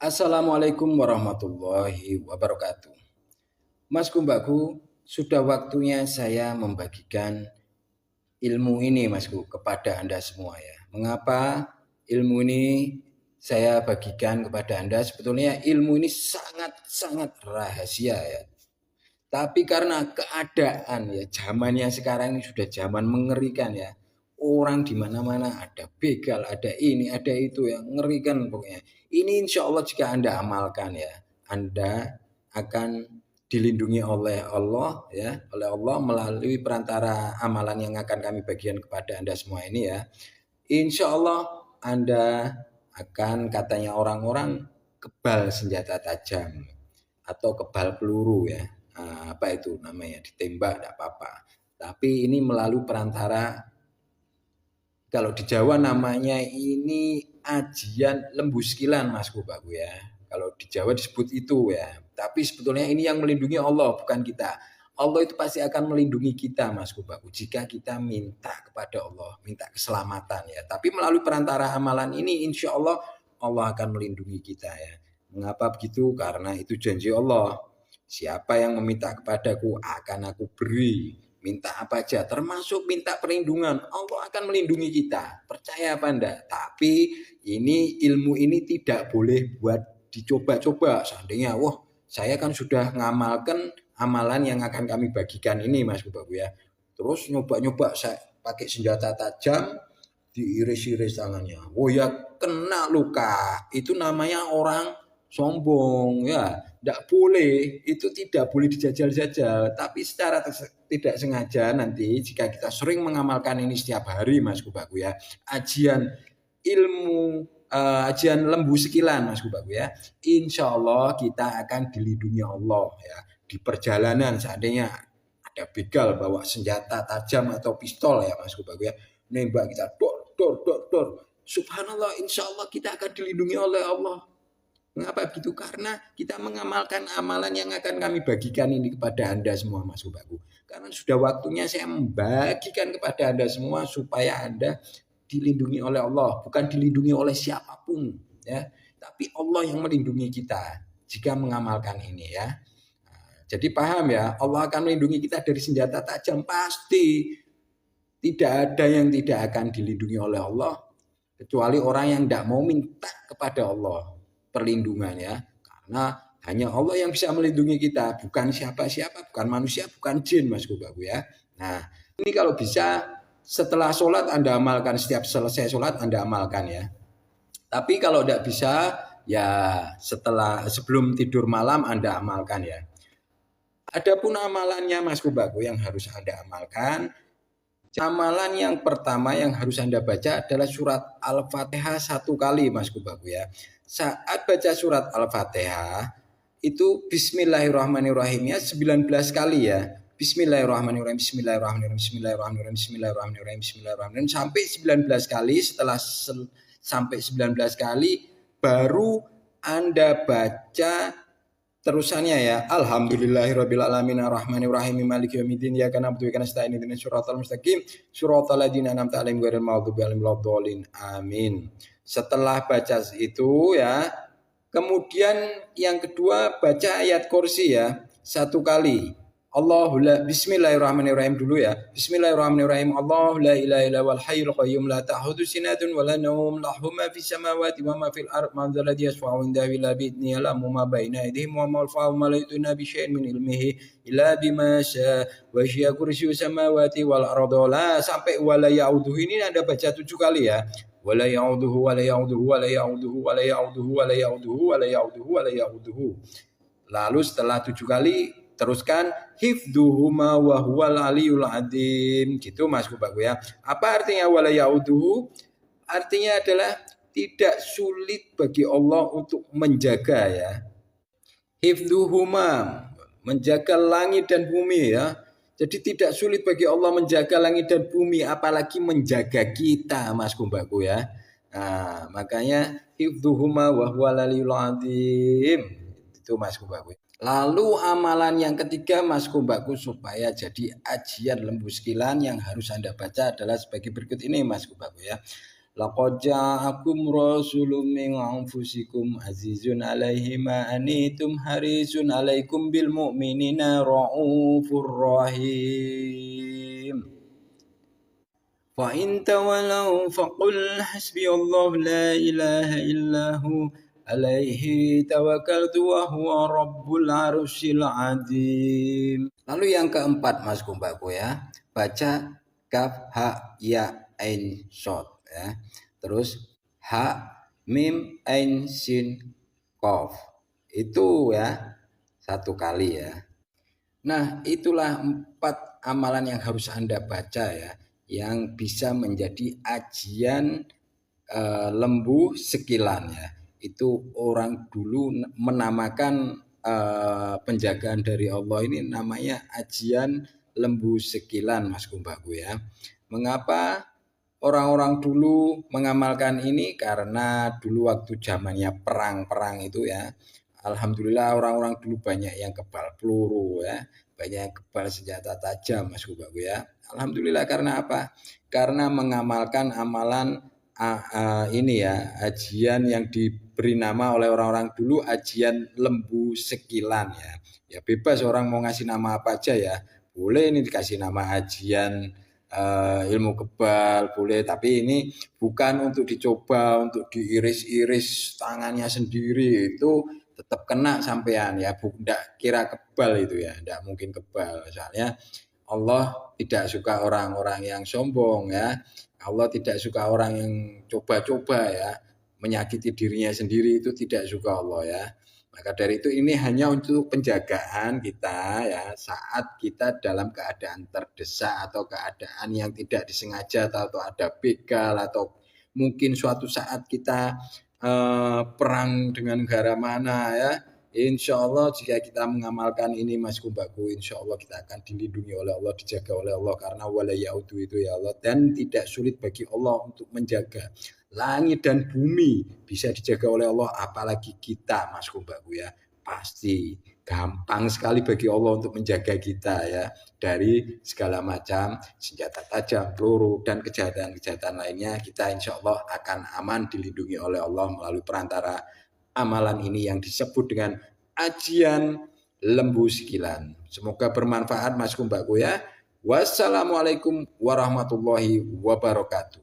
Assalamualaikum warahmatullahi wabarakatuh. Masku Mbakku, sudah waktunya saya membagikan ilmu ini Masku kepada Anda semua ya. Mengapa ilmu ini saya bagikan kepada Anda? Sebetulnya ilmu ini sangat-sangat rahasia ya. Tapi karena keadaan ya zamannya sekarang ini sudah zaman mengerikan ya. Orang di mana-mana ada begal, ada ini, ada itu yang ngerikan pokoknya. Ini insya Allah jika Anda amalkan ya, Anda akan dilindungi oleh Allah ya, oleh Allah melalui perantara amalan yang akan kami bagikan kepada Anda semua ini ya. Insya Allah Anda akan katanya orang-orang kebal senjata tajam atau kebal peluru ya. Apa itu namanya ditembak tidak apa-apa. Tapi ini melalui perantara kalau di Jawa namanya ini ajian lembu sekilan Mas Bapakku ya. Kalau di Jawa disebut itu ya. Tapi sebetulnya ini yang melindungi Allah bukan kita. Allah itu pasti akan melindungi kita Mas Bapakku jika kita minta kepada Allah, minta keselamatan ya. Tapi melalui perantara amalan ini insya Allah Allah akan melindungi kita ya. Mengapa begitu? Karena itu janji Allah. Siapa yang meminta kepadaku akan aku beri. Minta apa aja, termasuk minta perlindungan. Allah akan melindungi kita. Percaya apa enggak? Tapi ini ilmu ini tidak boleh buat dicoba-coba. Seandainya, wah saya kan sudah ngamalkan amalan yang akan kami bagikan ini Mas Bapak ya. Terus nyoba-nyoba saya pakai senjata tajam, diiris-iris tangannya. Oh ya kena luka. Itu namanya orang sombong ya. Tidak boleh, itu tidak boleh dijajal-jajal. Tapi secara tidak sengaja nanti jika kita sering mengamalkan ini setiap hari Mas Kubaku ya. Ajian ilmu ajian lembu sekilan Mas Kubaku ya. Insya Allah kita akan dilindungi Allah ya. Di perjalanan seandainya ada begal bawa senjata tajam atau pistol ya Mas Kubaku ya. Nembak kita dor. Subhanallah insya Allah kita akan dilindungi oleh Allah. Mengapa begitu? Karena kita mengamalkan amalan yang akan kami bagikan ini kepada Anda semua Mas Bapakku. Karena sudah waktunya saya membagikan kepada Anda semua supaya Anda dilindungi oleh Allah, bukan dilindungi oleh siapapun ya, tapi Allah yang melindungi kita jika mengamalkan ini ya. Jadi paham ya, Allah akan melindungi kita dari senjata tajam pasti. Tidak ada yang tidak akan dilindungi oleh Allah kecuali orang yang tidak mau minta kepada Allah perlindungan ya, karena hanya Allah yang bisa melindungi kita, bukan siapa-siapa, bukan manusia, bukan jin Mas Bapak ya. Nah ini kalau bisa setelah sholat Anda amalkan, setiap selesai sholat Anda amalkan ya. Tapi kalau tidak bisa ya sebelum tidur malam Anda amalkan ya. Adapun amalannya Mas Bapak yang harus Anda amalkan, amalan yang pertama yang harus Anda baca adalah surat Al-Fatihah 1 kali Mas Bapak ya. Saat baca surat Al-Fatihah itu bismillahirrahmanirrahimnya 19 kali ya. Bismillahirrahmanirrahim, bismillahirrahmanirrahim, bismillahirrahmanirrahim, bismillahirrahmanirrahim, bismillahirrahmanirrahim sampai 19 kali. Setelah sampai 19 kali baru Anda baca terusannya ya. Alhamdulillahirabbil alamin arrahmanirrahim maliki yaumiddin iyyaka na'budu wa iyyaka nasta'in ihdinas siratal mustaqim siratal ladzina an'amta 'alaihim ghairil maghdubi 'alaihim waladdallin. Amin. Setelah baca itu ya, kemudian yang kedua baca ayat kursi ya 1 kali. Bismillahirrahmanirrahim dulu ya. Bismillahirrahmanirrahim. Allahu la ilaha illa wal hayyul qayyum la ta'khudhuhu sinatun wa la nawm lahu ma fis samawati wa ma fil ardh man dzal ladzi yashfa'u indahu illa bi idzni ya'lamu ma baina aydihim wa ma khalfahum wa la yuhituna bi syai'in min ilmihi illa bima syaa wa syi'a kursiyyus samawati wal ardh sampai wa la ya'uduhu ini Anda baca 7 kali ya. Wa la ya'uduhu wa la ya'uduhu wa la ya'uduhu wa la ya'uduhu wa la ya'uduhu wa la ya'uduhu wa la ya'uduhu. Lalu setelah 7 kali teruskan hifdzuhuma wa huwal aliyul adzim gitu Mas Bapak ya. Apa artinya wala yauduhu? Artinya adalah tidak sulit bagi Allah untuk menjaga ya. Hifdzuhuma menjaga langit dan bumi ya. Jadi tidak sulit bagi Allah menjaga langit dan bumi apalagi menjaga kita Mas Bapak ya. Nah, makanya hifdzuhuma wa huwal aliyul adzim. Itu Mas Bapak. Lalu amalan yang ketiga Mas Mbakku supaya jadi ajian lembu sekilan yang harus Anda baca adalah sebagai berikut ini Mas Mbakku ya. Laqad ja'akum rasulun min anfusikum azizun 'alaihi ma anitum harisun 'alaikum bil mu'minina raufur rahim. Fa in tawallaw faqul hasbiyallahu la ilaha illahu alaihi tawakkaltu wa huwa rabbul arsyil azim. Lalu yang keempat Mas Mbakku ya, baca kaf ha ya ain shad ya. Terus ha mim ain sin qaf. Itu ya satu kali ya. Nah, itulah 4 amalan yang harus Anda baca ya, yang bisa menjadi ajian lembu sekilan ya. Itu orang dulu menamakan penjagaan dari Allah ini namanya ajian lembu sekilan Mas Mbakku ya. Mengapa orang-orang dulu mengamalkan ini? Karena dulu waktu zamannya perang-perang itu ya, alhamdulillah orang-orang dulu banyak yang kebal peluru ya, banyak yang kebal senjata tajam Mas Mbakku ya. Alhamdulillah karena apa? Karena mengamalkan amalan ini ya, ajian yang diberi nama oleh orang-orang dulu ajian lembu sekilan ya. Ya bebas orang mau ngasih nama apa aja ya. Boleh ini dikasih nama ajian ilmu kebal boleh, tapi ini bukan untuk dicoba untuk diiris-iris tangannya sendiri, itu tetap kena sampean ya, enggak kira kebal itu ya, enggak mungkin kebal. Soalnya Allah tidak suka orang-orang yang sombong ya. Allah tidak suka orang yang coba-coba ya, menyakiti dirinya sendiri, itu tidak suka Allah ya. Maka dari itu ini hanya untuk penjagaan kita ya, saat kita dalam keadaan terdesak atau keadaan yang tidak disengaja atau ada begal atau mungkin suatu saat kita perang dengan negara mana ya. Insya Allah jika kita mengamalkan ini Mas Mbakku, insya Allah kita akan dilindungi oleh Allah, dijaga oleh Allah, karena wala yaudu itu ya Allah, dan tidak sulit bagi Allah untuk menjaga. Langit dan bumi bisa dijaga oleh Allah, apalagi kita Mas Mbakku ya. Pasti gampang sekali bagi Allah untuk menjaga kita ya, dari segala macam senjata tajam, peluru, dan kejahatan-kejahatan lainnya. Kita insya Allah akan aman, dilindungi oleh Allah melalui perantara amalan ini yang disebut dengan ajian lembu sekilan. Semoga bermanfaat Mas Mbakku ya. Wassalamualaikum warahmatullahi wabarakatuh.